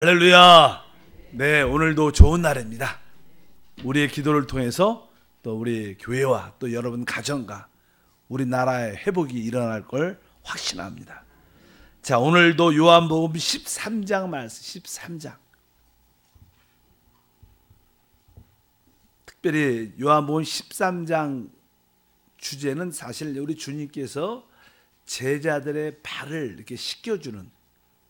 할렐루야. 네, 오늘도 좋은 날입니다. 우리의 기도를 통해서 또 우리 교회와 또 여러분 가정과 우리나라의 회복이 일어날 걸 확신합니다. 자, 오늘도 요한복음 13장 말씀, 13장. 특별히 요한복음 13장 주제는 사실 우리 주님께서 제자들의 발을 이렇게 씻겨주는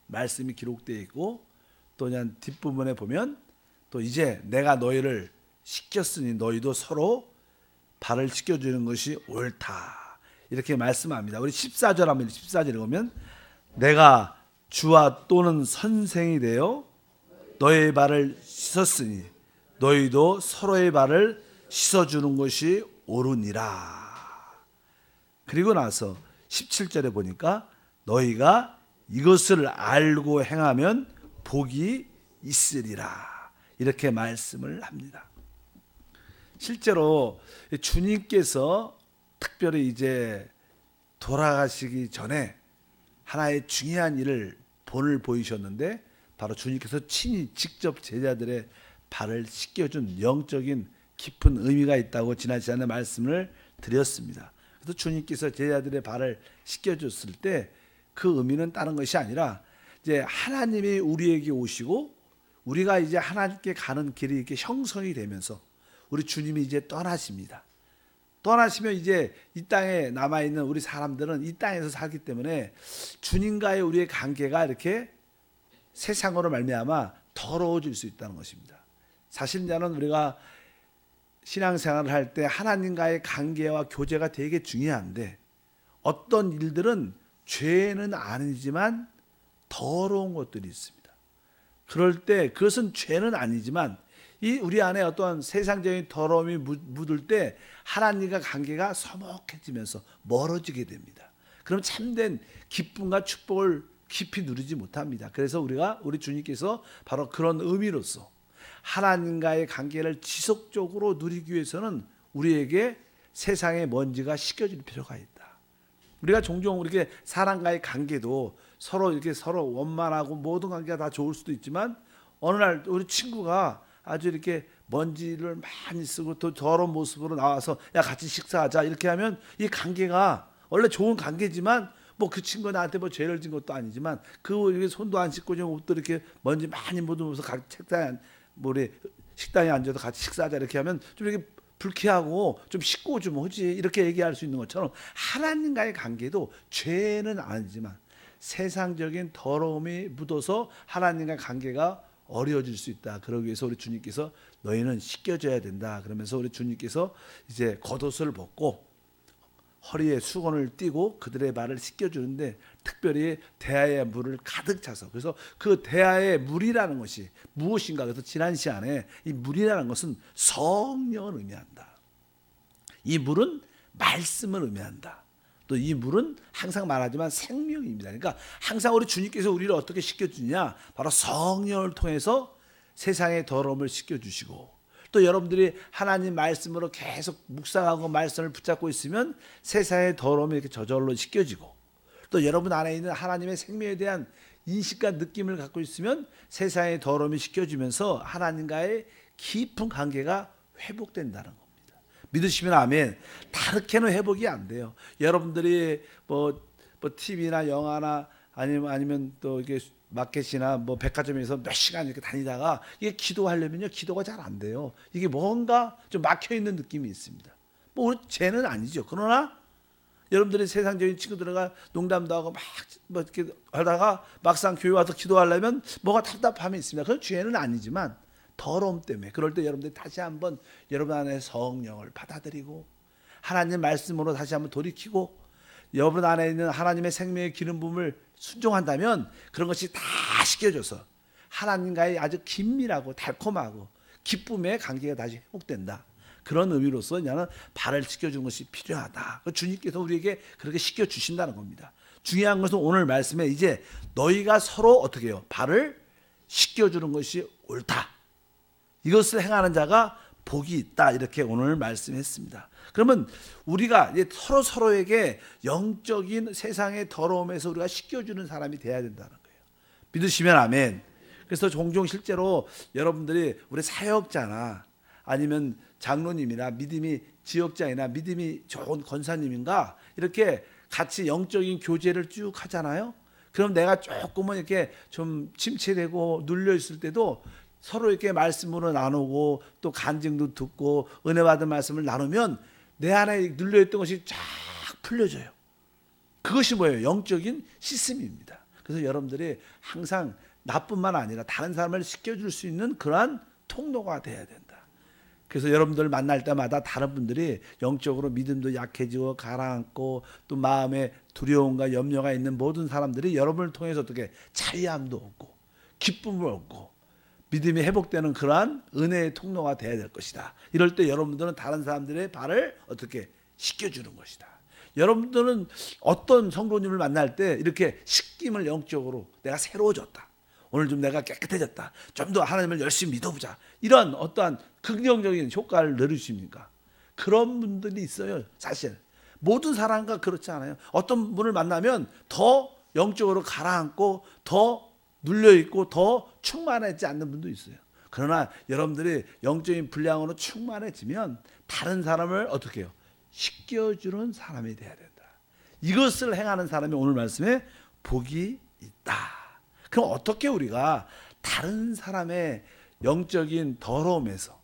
말씀이 기록되어 있고, 또 그냥 뒷부분에 보면 또 이제 내가 너희를 씻겼으니 너희도 서로 발을 씻겨주는 것이 옳다, 이렇게 말씀합니다. 우리 14절 하면 14절에 보면 내가 주와 또는 선생이 되어 너희의 발을 씻었으니 너희도 서로의 발을 씻어주는 것이 옳으니라. 그리고 나서 17절에 보니까 너희가 이것을 알고 행하면 복이 있으리라, 이렇게 말씀을 합니다. 실제로 주님께서 특별히 이제 돌아가시기 전에 하나의 중요한 일을 본을 보이셨는데, 바로 주님께서 친히 직접 제자들의 발을 씻겨준 영적인 깊은 의미가 있다고 지난 시간에 말씀을 드렸습니다. 그래서 주님께서 제자들의 발을 씻겨줬을 때 그 의미는 다른 것이 아니라 이제 하나님이 우리에게 오시고 우리가 이제 하나님께 가는 길이 이렇게 형성이 되면서 우리 주님이 이제 떠나십니다. 떠나시면 이제 이 땅에 남아있는 우리 사람들은 이 땅에서 살기 때문에 주님과의 우리의 관계가 이렇게 세상으로 말미암아 더러워질 수 있다는 것입니다. 사실 저는 우리가 신앙생활을 할 때 하나님과의 관계와 교제가 되게 중요한데, 어떤 일들은 죄는 아니지만 더러운 것들이 있습니다. 그럴 때 그것은 죄는 아니지만 이 우리 안에 어떠한 세상적인 더러움이 묻을 때 하나님과 관계가 서먹해지면서 멀어지게 됩니다. 그럼 참된 기쁨과 축복을 깊이 누리지 못합니다. 그래서 우리 주님께서 바로 그런 의미로서 하나님과의 관계를 지속적으로 누리기 위해서는 우리에게 세상의 먼지가 씻겨질 필요가 있다. 우리가 종종 이렇게 사람과의 관계도 서로 이렇게 서로 원만하고 모든 관계가 다 좋을 수도 있지만, 어느 날 우리 친구가 아주 이렇게 먼지를 많이 쓰고 또 더러운 모습으로 나와서 야 같이 식사하자, 이렇게 하면 이 관계가 원래 좋은 관계지만 뭐 그 친구가 나한테 뭐 죄를 진 것도 아니지만 그 손도 안 씻고 좀 옷도 이렇게 먼지 많이 묻으면서 각 책상에 우리 식당에 앉아서 같이 식사하자, 이렇게 하면 좀 이렇게 불쾌하고 좀 씻고 좀 하지, 이렇게 얘기할 수 있는 것처럼 하나님과의 관계도 죄는 아니지만 세상적인 더러움이 묻어서 하나님과의 관계가 어려워질 수 있다. 그러기 위해서 우리 주님께서 너희는 씻겨져야 된다. 그러면서 우리 주님께서 이제 겉옷을 벗고 허리에 수건을 띠고 그들의 발을 씻겨주는데, 특별히 대야에 물을 가득 차서, 그래서 그 대야의 물이라는 것이 무엇인가, 그래서 지난 시간에 이 물이라는 것은 성령을 의미한다. 이 물은 말씀을 의미한다. 또 이 물은 항상 말하지만 생명입니다. 그러니까 항상 우리 주님께서 우리를 어떻게 씻겨주냐, 바로 성령을 통해서 세상의 더러움을 씻겨주시고, 또 여러분들이 하나님 말씀으로 계속 묵상하고 말씀을 붙잡고 있으면 세상의 더러움이 이렇게 저절로 씻겨지고, 또 여러분 안에 있는 하나님의 생명에 대한 인식과 느낌을 갖고 있으면 세상의 더러움이 씻겨지면서 하나님과의 깊은 관계가 회복된다는 겁니다. 믿으시면 아멘. 다르게는 회복이 안 돼요. 여러분들이 뭐 TV나 영화나 아니면 또 이게 마켓이나 뭐 백화점에서 몇 시간 이렇게 다니다가 이게 기도하려면요, 기도가 잘 안 돼요. 이게 뭔가 좀 막혀 있는 느낌이 있습니다. 뭐 죄는 아니죠. 그러나 여러분들이 세상적인 친구들과 농담도 하고 막 뭐 이렇게 하다가 막상 교회 와서 기도하려면 뭐가 답답함이 있습니다. 그건 죄는 아니지만 더러움 때문에. 그럴 때 여러분들이 다시 한번 여러분 안에 성령을 받아들이고 하나님 말씀으로 다시 한번 돌이키고 여러분 안에 있는 하나님의 생명의 기름 부음을 순종한다면 그런 것이 다 씻겨져서 하나님과의 아주 긴밀하고 달콤하고 기쁨의 관계가 다시 회복된다. 그런 의미로서 나는 발을 씻겨주는 것이 필요하다. 주님께서 우리에게 그렇게 씻겨주신다는 겁니다. 중요한 것은 오늘 말씀에 이제 너희가 서로 어떻게 해요? 발을 씻겨주는 것이 옳다. 이것을 행하는 자가 복이 있다. 이렇게 오늘 말씀했습니다. 그러면 우리가 이제 서로에게 영적인 세상의 더러움에서 우리가 씻겨주는 사람이 돼야 된다는 거예요. 믿으시면 아멘. 그래서 종종 실제로 여러분들이 우리 사역자나 아니면 장로님이나 믿음이 지역장이나 믿음이 좋은 권사님인가 이렇게 같이 영적인 교제를 쭉 하잖아요. 그럼 내가 조금은 이렇게 좀 침체되고 눌려 있을 때도 서로 이렇게 말씀으로 나누고 또 간증도 듣고 은혜 받은 말씀을 나누면 내 안에 눌려 있던 것이 쫙 풀려져요. 그것이 뭐예요? 영적인 시스템입니다. 그래서 여러분들이 항상 나뿐만 아니라 다른 사람을 시켜줄 수 있는 그러한 통로가 돼야 된다. 그래서 여러분들 만날 때마다 다른 분들이 영적으로 믿음도 약해지고 가라앉고 또 마음에 두려움과 염려가 있는 모든 사람들이 여러분을 통해서 어떻게 자유함도 얻고 기쁨을 얻고 믿음이 회복되는 그러한 은혜의 통로가 돼야 될 것이다. 이럴 때 여러분들은 다른 사람들의 발을 어떻게 씻겨주는 것이다. 여러분들은 어떤 성도님을 만날 때 이렇게 씻김을 영적으로 내가 새로워졌다. 오늘 좀 내가 깨끗해졌다. 좀 더 하나님을 열심히 믿어보자. 이런 어떠한 긍정적인 효과를 누리십니까? 그런 분들이 있어요. 사실 모든 사람과 그렇지 않아요. 어떤 분을 만나면 더 영적으로 가라앉고 더 눌려있고 더 충만하지 않는 분도 있어요. 그러나 여러분들이 영적인 분량으로 충만해지면 다른 사람을 어떻게 해요? 씻겨주는 사람이 돼야 된다. 이것을 행하는 사람이 오늘 말씀에 복이 있다. 그럼 어떻게 우리가 다른 사람의 영적인 더러움에서,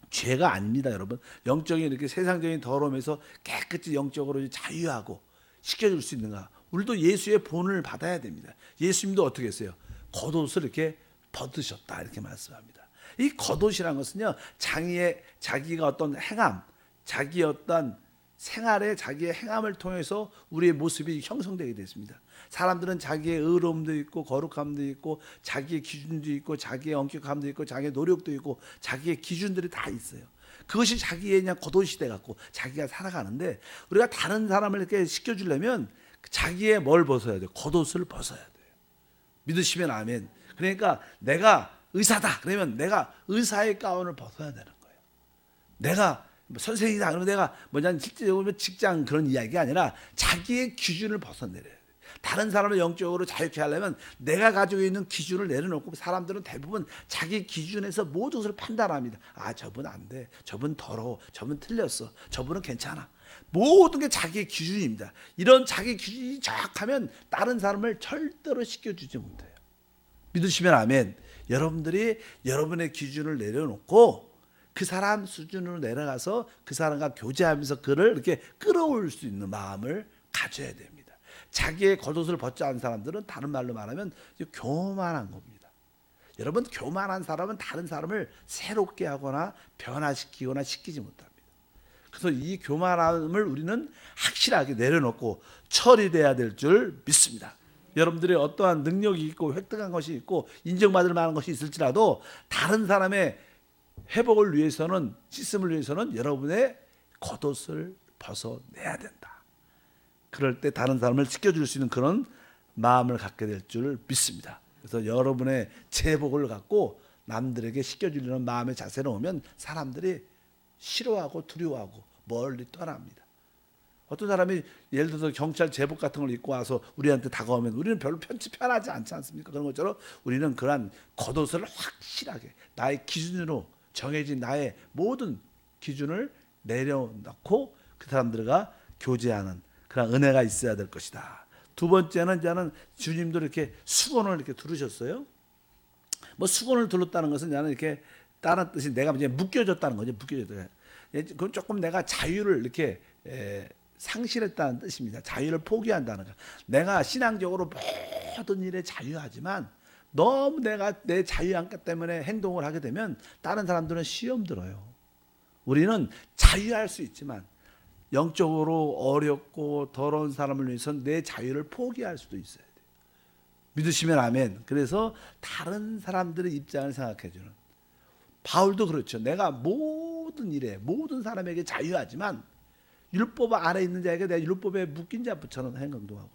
죄가 아닙니다 여러분, 영적인 이렇게 세상적인 더러움에서 깨끗이 영적으로 자유하고 씻겨줄 수 있는가? 우리도 예수의 본을 받아야 됩니다. 예수님도 어떻게 했어요? 겉옷을 이렇게 벗으셨다 이렇게 말씀합니다. 이 겉옷이라는 것은요, 자기가 어떤 행함, 자기 어떤 생활에 자기의 행함을 통해서 우리의 모습이 형성되게 됐습니다. 사람들은 자기의 의로움도 있고 거룩함도 있고 자기의 기준도 있고 자기의 엄격함도 있고 자기의 노력도 있고 자기의 기준들이 다 있어요. 그것이 자기의 그냥 겉옷이 돼갖고 자기가 살아가는데, 우리가 다른 사람을 이렇게 시켜주려면 자기의 뭘 벗어야 돼요? 겉옷을 벗어야 돼요. 믿으시면 아멘. 그러니까 내가 의사다 그러면 내가 의사의 가운을 벗어야 되는 거예요. 내가 선생이다 그러면 내가 뭐냐 실제적으로 직장 그런 이야기가 아니라 자기의 기준을 벗어내려야 돼요. 다른 사람을 영적으로 자유케 하려면 내가 가지고 있는 기준을 내려놓고, 사람들은 대부분 자기 기준에서 모든 것을 판단합니다. 아, 저분 안 돼, 저분 더러워, 저분 틀렸어, 저분은 괜찮아. 모든 게 자기의 기준입니다. 이런 자기 기준이 정확하면 다른 사람을 절대로 시켜주지 못해요. 믿으시면 아멘. 여러분들이 여러분의 기준을 내려놓고 그 사람 수준으로 내려가서 그 사람과 교제하면서 그를 이렇게 끌어올 수 있는 마음을 가져야 됩니다. 자기의 겉옷을 벗지 않은 사람들은 다른 말로 말하면 교만한 겁니다. 여러분, 교만한 사람은 다른 사람을 새롭게 하거나 변화시키거나 시키지 못합니다. 그래서 이 교만함을 우리는 확실하게 내려놓고 처리돼야 될 줄 믿습니다. 여러분들이 어떠한 능력이 있고 획득한 것이 있고 인정받을 만한 것이 있을지라도 다른 사람의 회복을 위해서는, 시스템을 위해서는 여러분의 겉옷을 벗어내야 된다. 그럴 때 다른 사람을 지켜줄 수 있는 그런 마음을 갖게 될 줄 믿습니다. 그래서 여러분의 제복을 갖고 남들에게 시켜주려는 마음의 자세로 오면 사람들이 싫어하고 두려워하고 멀리 떠납니다. 어떤 사람이 예를 들어서 경찰 제복 같은 걸 입고 와서 우리한테 다가오면 우리는 별로 편하지 않지 않습니까? 그런 것처럼 우리는 그러한 겉옷을 확실하게 나의 기준으로 정해진 나의 모든 기준을 내려놓고 그 사람들과 교제하는 그런 은혜가 있어야 될 것이다. 두 번째는 이제는 주님도 이렇게 수건을 이렇게 두르셨어요. 뭐 수건을 둘렀다는 것은 나는 이렇게 다른 뜻이 내가 이제 묶여졌다는 거죠. 묶여졌다. 그건 조금 내가 자유를 이렇게 상실했다는 뜻입니다. 자유를 포기한다는 거. 내가 신앙적으로 모든 일에 자유하지만 너무 내가 내 자유함 때문에 행동을 하게 되면 다른 사람들은 시험 들어요. 우리는 자유할 수 있지만 영적으로 어렵고 더러운 사람을 위해서는 내 자유를 포기할 수도 있어야 돼요. 믿으시면 아멘. 그래서 다른 사람들의 입장을 생각해 주는, 바울도 그렇죠. 내가 모든 일에 모든 사람에게 자유하지만 율법 아래 있는 자에게 내가 율법에 묶인 자처럼 행동도 하고,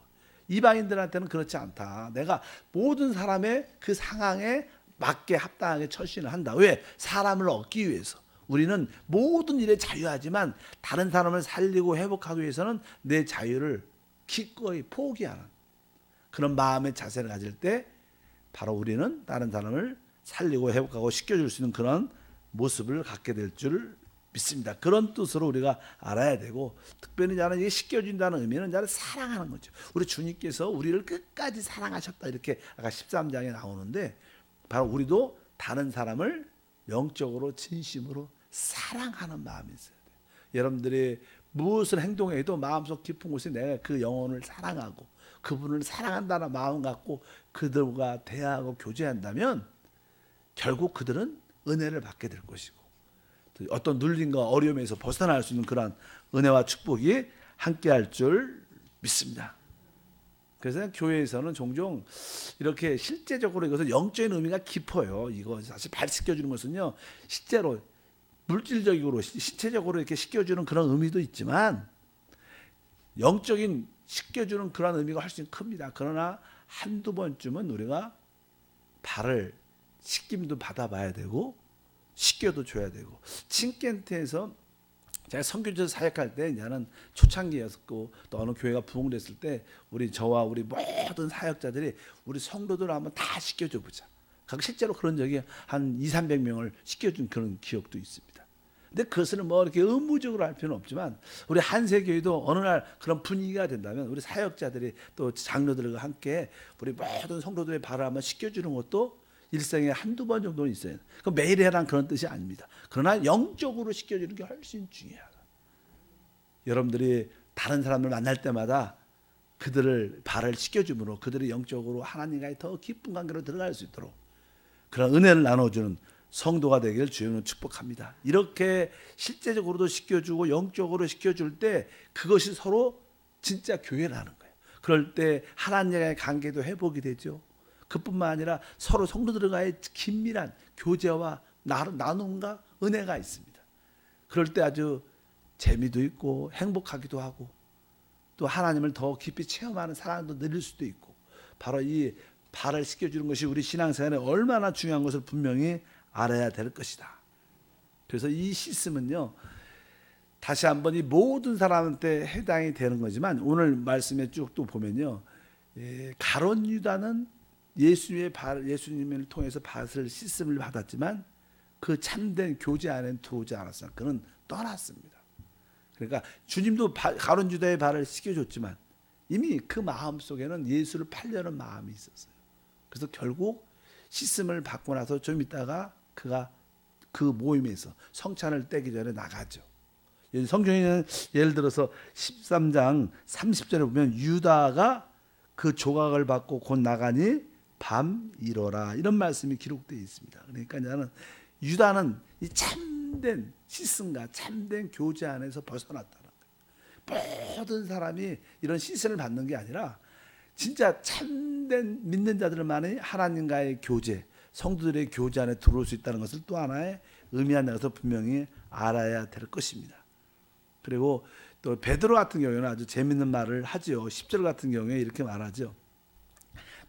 이방인들한테는 그렇지 않다. 내가 모든 사람의 그 상황에 맞게 합당하게 처신을 한다. 왜? 사람을 얻기 위해서. 우리는 모든 일에 자유하지만 다른 사람을 살리고 회복하기 위해서는 내 자유를 기꺼이 포기하는 그런 마음의 자세를 가질 때 바로 우리는 다른 사람을 살리고 회복하고 씻겨줄 수 있는 그런 모습을 갖게 될 줄 믿습니다. 그런 뜻으로 우리가 알아야 되고, 특별히 저는 이게 씻겨준다는 의미는 저는 사랑하는 거죠. 우리 주님께서 우리를 끝까지 사랑하셨다, 이렇게 아까 13장에 나오는데, 바로 우리도 다른 사람을 영적으로 진심으로 사랑하는 마음이 있어야 돼요. 여러분들이 무엇을 행동해도 마음속 깊은 곳에 내가 그 영혼을 사랑하고 그분을 사랑한다는 마음 갖고 그들과 대화하고 교제한다면 결국 그들은 은혜를 받게 될 것이고, 어떤 눌림과 어려움에서 벗어날 수 있는 그런 은혜와 축복이 함께할 줄 믿습니다. 그래서 교회에서는 종종 이렇게 실제적으로 이것은 영적인 의미가 깊어요. 이거 사실 발 씻겨주는 것은요, 실제로 물질적으로 신체적으로 이렇게 씻겨주는 그런 의미도 있지만 영적인 씻겨주는 그런 의미가 훨씬 큽니다. 그러나 한두 번쯤은 우리가 발을 씻김도 받아봐야 되고 씻겨도 줘야 되고, 친켄트에서 제가 선교지에서 사역할 때, 나는 초창기였고 또 어느 교회가 부흥됐을 때 저와 우리 모든 사역자들이 우리 성도들 한번 다 씻겨줘 보자. 실제로 그런 적이 한 200~300명을 씻겨준 그런 기억도 있습니다. 근데 그것을 뭐 이렇게 의무적으로 할 필요는 없지만, 우리 한세교회도 어느 날 그런 분위기가 된다면 우리 사역자들이 또 장로들과 함께 우리 모든 성도들의 발을 한번 씻겨주는 것도 일생에 한두 번 정도는 있어요. 그 매일 해란 그런 뜻이 아닙니다. 그러나 영적으로 씻겨주는 게 훨씬 중요하다. 여러분들이 다른 사람을 만날 때마다 그들을 발을 씻겨줌으로 그들이 영적으로 하나님과의 더 깊은 관계로 들어갈 수 있도록 그런 은혜를 나눠주는 성도가 되기를 주님은 축복합니다. 이렇게 실제적으로도 씻겨주고 영적으로 씻겨줄 때 그것이 서로 진짜 교회라는 거예요. 그럴 때 하나님과의 관계도 회복이 되죠. 그뿐만 아니라 서로 성도들과의 긴밀한 교제와 나눔과 은혜가 있습니다. 그럴 때 아주 재미도 있고 행복하기도 하고 또 하나님을 더 깊이 체험하는 사랑도 느낄 수도 있고, 바로 이 발을 씻겨주는 것이 우리 신앙생활에 얼마나 중요한 것을 분명히 알아야 될 것이다. 그래서 이 씻음은요, 다시 한번 이 모든 사람한테 해당이 되는 거지만 오늘 말씀에 쭉 또 보면요, 가룟 유다는 예수님을 통해서 밭을 씻음을 받았지만 그 참된 교제 안에는 들어오지 않았어요. 그는 떠났습니다. 그러니까 주님도 가룟 유다의 발을 씻겨줬지만 이미 그 마음 속에는 예수를 팔려는 마음이 있었어요. 그래서 결국 씻음을 받고 나서 좀 있다가 그가 그 모임에서 성찬을 떼기 전에 나가죠. 성경에는 예를 들어서 13장 30절에 보면 유다가 그 조각을 받고 곧 나가니 밤 이러라, 이런 말씀이 기록되어 있습니다. 그러니까 나는 유다는 이 참된 씻음과 참된 교제 안에서 벗어났다는 거예요. 모든 사람이 이런 씻음을 받는 게 아니라 진짜 참된 믿는 자들만이 하나님과의 교제, 성도들의 교제 안에 들어올 수 있다는 것을 또 하나의 의미한다는 것을 분명히 알아야 될 것입니다. 그리고 또 베드로 같은 경우에는 아주 재밌는 말을 하죠. 10절 같은 경우에 이렇게 말하죠.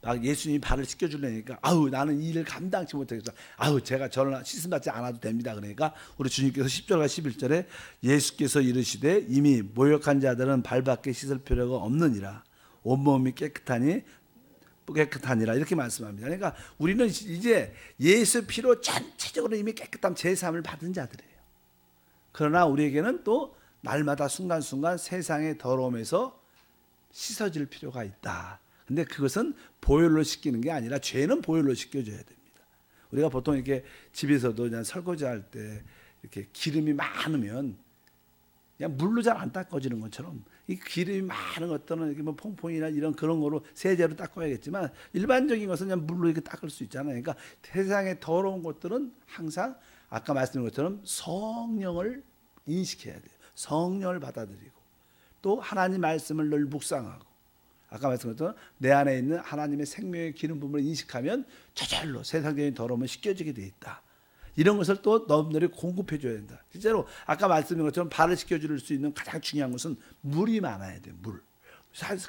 막 예수님이 발을 씻겨주려니까 아우 나는 이 일을 감당치 못하겠어. 아우 제가 저를 씻음 받지 않아도 됩니다. 그러니까 우리 주님께서 10절과 11절에 예수께서 이르시되 이미 모욕한 자들은 발밖에 씻을 필요가 없느니라. 온몸이 깨끗하니라 이렇게 말씀합니다. 그러니까 우리는 이제 예수 피로 전체적으로 이미 깨끗함 제3을 받은 자들이에요. 그러나 우리에게는 또 날마다 순간순간 세상의 더러움에서 씻어질 필요가 있다. 근데 그것은 보혈로 씻기는 게 아니라 죄는 보혈로 씻겨줘야 됩니다. 우리가 보통 이렇게 집에서도 그냥 설거지할 때 이렇게 기름이 많으면 그냥 물로 잘 안 닦아지는 것처럼 이 기름이 많은 것들은 이렇게 뭐 퐁퐁이나 이런 그런 거로 세제로 닦아야겠지만 일반적인 것은 그냥 물로 이렇게 닦을 수 있잖아요. 그러니까 세상의 더러운 것들은 항상 아까 말씀드린 것처럼 성령을 인식해야 돼요. 성령을 받아들이고 또 하나님 말씀을 늘 묵상하고 아까 말씀드린 것처럼 내 안에 있는 하나님의 생명의 기름 부분을 인식하면 저절로 세상적인 더러움은 씻겨지게 되어 있다. 이런 것을 또 너희들이 공급해 줘야 된다. 실제로 아까 말씀드린 것처럼 발을 씻겨줄 수 있는 가장 중요한 것은 물이 많아야 돼요. 물.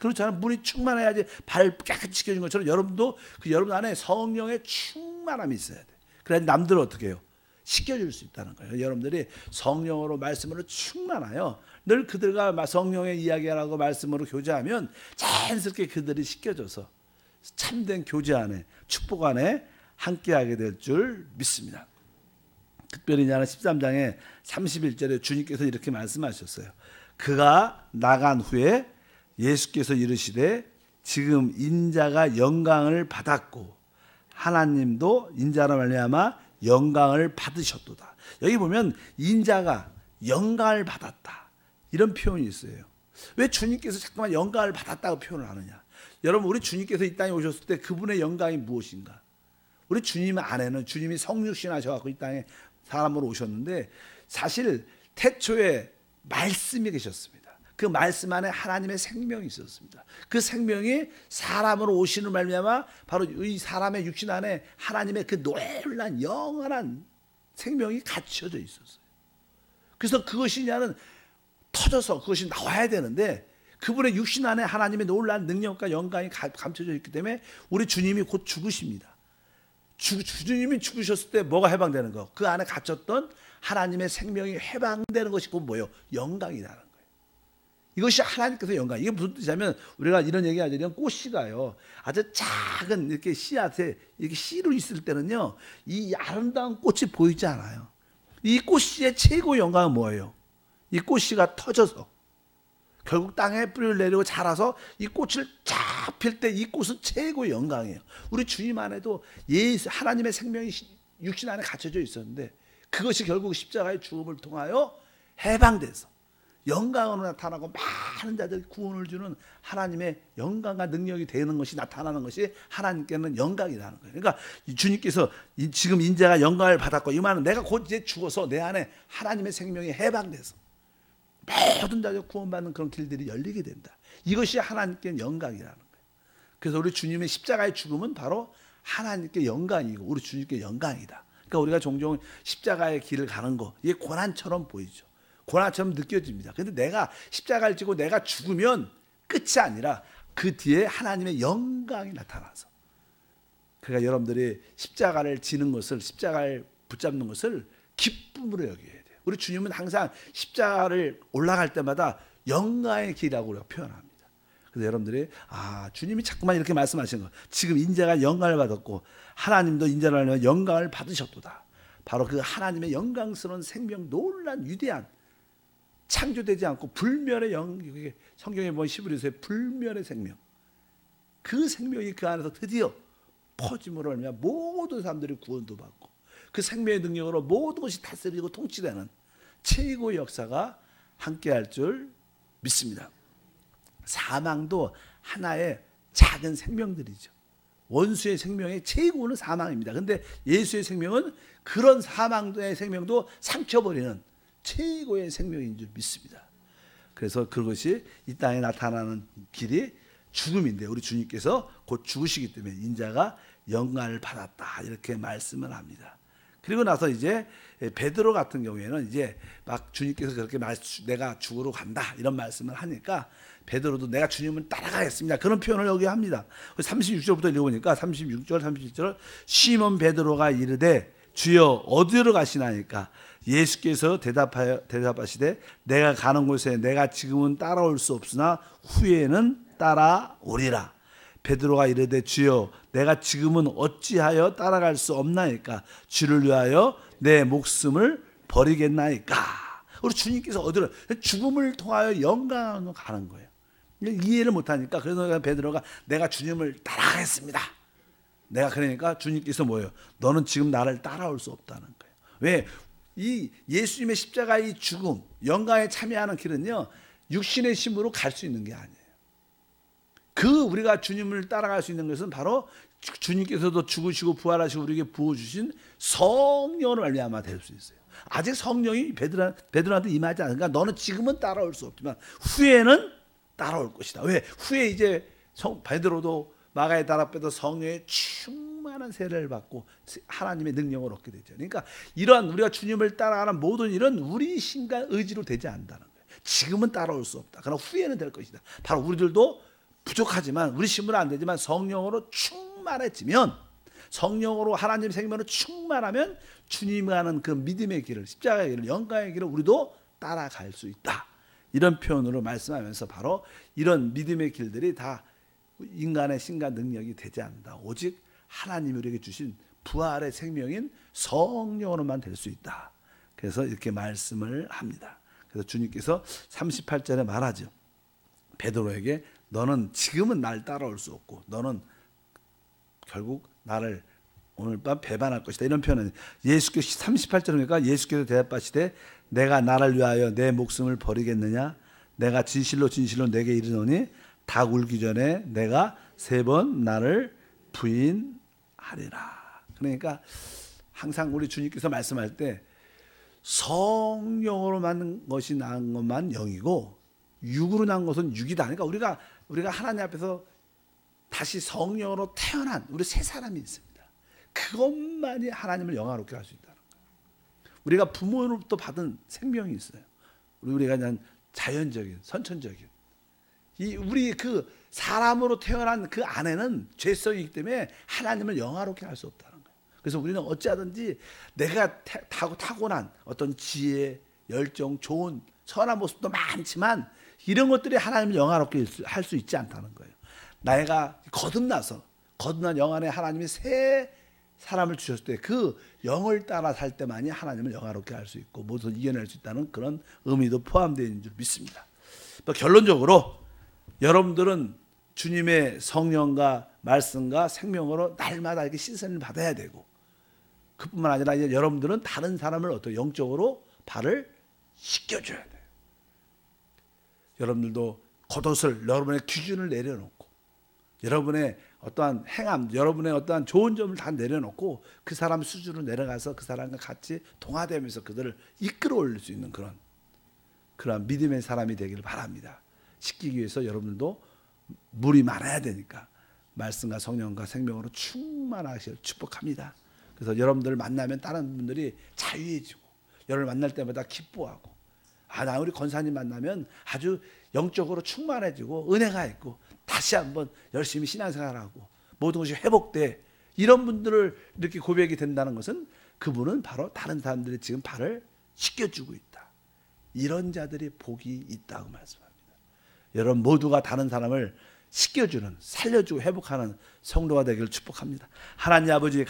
그렇잖아요. 물이 충만해야지 발을 깨끗이 씻겨준 것처럼 여러분도 여러분 안에 성령의 충만함이 있어야 돼요. 그래야 남들을 어떻게 해요? 씻겨줄 수 있다는 거예요. 여러분들이 성령으로 말씀으로 충만하여 늘 그들과 성령의 이야기하고 말씀으로 교제하면 자연스럽게 그들이 씻겨져서 참된 교제 안에, 축복 안에 함께하게 될 줄 믿습니다. 특별히 이제 13장에 31절에 주님께서 이렇게 말씀하셨어요. 그가 나간 후에 예수께서 이르시되 지금 인자가 영광을 받았고 하나님도 인자로 말미암아 영광을 받으셨도다. 여기 보면 인자가 영광을 받았다 이런 표현이 있어요. 왜 주님께서 자꾸만 영광을 받았다고 표현을 하느냐? 여러분, 우리 주님께서 이 땅에 오셨을 때 그분의 영광이 무엇인가? 우리 주님 안에는 주님이 성육신 하셔서 이 땅에 사람으로 오셨는데 사실 태초에 말씀이 계셨습니다. 그 말씀 안에 하나님의 생명이 있었습니다. 그 생명이 사람으로 오시는 말미암아 바로 이 사람의 육신 안에 하나님의 그 놀란 영원한 생명이 갖춰져 있었어요. 그래서 그것이냐는 터져서 그것이 나와야 되는데 그분의 육신 안에 하나님의 놀란 능력과 영광이 감춰져 있기 때문에 우리 주님이 곧 죽으십니다. 주님이 죽으셨을 때 뭐가 해방되는 거? 그 안에 갇혔던 하나님의 생명이 해방되는 것이 곧 뭐예요? 영광이라는 거예요. 이것이 하나님께서 영광. 이게 무슨 뜻이냐면 우리가 이런 얘기하죠. 이런 꽃씨가요, 아주 작은 이렇게 씨앗에 이렇게 씨로 있을 때는요, 이 아름다운 꽃이 보이지 않아요. 이 꽃씨의 최고 영광은 뭐예요? 이 꽃씨가 터져서 결국 땅에 뿌리를 내리고 자라서 이 꽃을 쫙 필 때 이 꽃은 최고의 영광이에요. 우리 주님 안에도 예수 하나님의 생명이 육신 안에 갇혀져 있었는데 그것이 결국 십자가의 죽음을 통하여 해방돼서 영광으로 나타나고 많은 자들이 구원을 주는 하나님의 영광과 능력이 되는 것이 나타나는 것이 하나님께는 영광이라는 거예요. 그러니까 주님께서 지금 인자가 영광을 받았고, 이 말은 내가 곧 이제 죽어서 내 안에 하나님의 생명이 해방돼서 모든 자가 구원받는 그런 길들이 열리게 된다. 이것이 하나님께 영광이라는 거예요. 그래서 우리 주님의 십자가의 죽음은 바로 하나님께 영광이고 우리 주님께 영광이다. 그러니까 우리가 종종 십자가의 길을 가는 거, 이게 고난처럼 보이죠. 고난처럼 느껴집니다. 그런데 내가 십자가를 지고 내가 죽으면 끝이 아니라 그 뒤에 하나님의 영광이 나타나서, 그러니까 여러분들이 십자가를 지는 것을, 십자가를 붙잡는 것을 기쁨으로 여겨야 돼요. 우리 주님은 항상 십자가를 올라갈 때마다 영광의 길이라고 우리가 표현합니다. 그래서 여러분들이 주님이 자꾸만 이렇게 말씀하시는 거, 지금 인자가 영광을 받았고 하나님도 인자를 하려면 영광을 받으셨도다. 바로 그 하나님의 영광스러운 생명, 놀란 위대한 창조되지 않고 불멸의 영광, 성경에 보면 히브리서의 불멸의 생명, 그 생명이 그 안에서 드디어 퍼짐으로 말미암아 모든 사람들이 구원도 받고 그 생명의 능력으로 모든 것이 다스리고 통치되는 최고의 역사가 함께할 줄 믿습니다. 사망도 하나의 작은 생명들이죠. 원수의 생명의 최고는 사망입니다. 그런데 예수의 생명은 그런 사망의 생명도 삼켜버리는 최고의 생명인 줄 믿습니다. 그래서 그것이 이 땅에 나타나는 길이 죽음인데 우리 주님께서 곧 죽으시기 때문에 인자가 영광을 받았다 이렇게 말씀을 합니다. 그리고 나서 이제 베드로 같은 경우에는 이제 막 주님께서 그렇게 내가 죽으러 간다 이런 말씀을 하니까 베드로도 내가 주님을 따라가겠습니다 그런 표현을 여기 합니다. 36절부터 읽어보니까 36절 37절 시몬 베드로가 이르되 주여 어디로 가시나이까 예수께서 대답하시되 내가 가는 곳에 내가 지금은 따라올 수 없으나 후에는 따라오리라. 베드로가 이르되 주여 내가 지금은 어찌하여 따라갈 수 없나이까 주를 위하여 내 목숨을 버리겠나이까. 우리 주님께서 어디로, 죽음을 통하여 영광으로 가는 거예요. 이해를 못하니까 그래서 베드로가 내가 주님을 따라가겠습니다. 내가 그러니까 주님께서 뭐예요? 너는 지금 나를 따라올 수 없다는 거예요. 왜? 이 예수님의 십자가의 죽음, 영광에 참여하는 길은요 육신의 힘으로 갈 수 있는 게 아니에요. 그 우리가 주님을 따라갈 수 있는 것은 바로 주님께서도 죽으시고 부활하시고 우리에게 부어주신 성령으로 말미암아 될 수 있어요. 아직 성령이 베드로한테 임하지 않으니까 너는 지금은 따라올 수 없지만 후에는 따라올 것이다. 왜? 후에 이제 베드로도 마가의 다락배도 성령의 충만한 세례를 받고 하나님의 능력을 얻게 되죠. 그러니까 이러한 우리가 주님을 따라가는 모든 일은 우리 힘과 의지로 되지 않는다는 거예요. 지금은 따라올 수 없다. 그러나 후에는 될 것이다. 바로 우리들도 부족하지만 우리 힘으로 안 되지만 성령으로 충만해지면, 성령으로 하나님 생명으로 충만하면 주님이 하는 그 믿음의 길을, 십자가의 길을, 영광의 길을 우리도 따라갈 수 있다. 이런 표현으로 말씀하면서 바로 이런 믿음의 길들이 다 인간의 신과 능력이 되지 않는다. 오직 하나님이 우리에게 주신 부활의 생명인 성령으로만 될 수 있다. 그래서 이렇게 말씀을 합니다. 그래서 주님께서 38절에 말하죠. 베드로에게 너는 지금은 날 따라올 수 없고 너는 결국 나를 오늘 밤 배반할 것이다. 이런 표현은 예수께서 38절이니까 예수께서 대답하시되 내가 나를 위하여 내 목숨을 버리겠느냐? 내가 진실로 진실로 내게 이르노니 닭 울기 전에 내가 3번 나를 부인하리라. 그러니까 항상 우리 주님께서 말씀할 때 성령으로 난 것이 난 것만 영이고 육으로 난 것은 육이다. 그러니까 우리가 하나님 앞에서 다시 성령으로 태어난 우리 새 사람이 있습니다. 그것만이 하나님을 영화롭게 할 수 있다는 거예요. 우리가 부모로부터 받은 생명이 있어요. 우리가 그냥 자연적인 선천적인 우리 그 사람으로 태어난 그 안에는 죄성이 있기 때문에 하나님을 영화롭게 할 수 없다는 거예요. 그래서 우리는 어찌하든지 내가 타고난 어떤 지혜, 열정, 좋은 선한 모습도 많지만 이런 것들이 하나님을 영화롭게 할 수 있지 않다는 거예요. 내가 거듭난 영 안에 하나님이 새 사람을 주셨을 때 그 영을 따라 살 때만이 하나님을 영화롭게 할 수 있고 모든 이겨낼 수 있다는 그런 의미도 포함되어 있는 줄 믿습니다. 결론적으로 여러분들은 주님의 성령과 말씀과 생명으로 날마다 이렇게 씻음을 받아야 되고 그뿐만 아니라 이제 여러분들은 다른 사람을 어떤 영적으로 발을 씻겨줘야 돼요. 여러분들도 겉옷을 여러분의 기준을 내려놓고 여러분의 어떠한 행함, 여러분의 어떠한 좋은 점을 다 내려놓고 그 사람 수준으로 내려가서 그 사람과 같이 동화되면서 그들을 이끌어 올릴 수 있는 그런 믿음의 사람이 되기를 바랍니다. 씻기기 위해서 여러분들도 물이 많아야 되니까 말씀과 성령과 생명으로 충만하시길 축복합니다. 그래서 여러분들을 만나면 다른 분들이 자유해지고 여러분을 만날 때마다 기뻐하고 나 우리 권사님 만나면 아주 영적으로 충만해지고 은혜가 있고 다시 한번 열심히 신앙생활하고 모든 것이 회복돼 이런 분들을 이렇게 고백이 된다는 것은 그분은 바로 다른 사람들이 지금 발을 씻겨주고 있다. 이런 자들이 복이 있다고 말씀합니다. 여러분 모두가 다른 사람을 씻겨주는 살려주고 회복하는 성도가 되기를 축복합니다. 하나님 아버지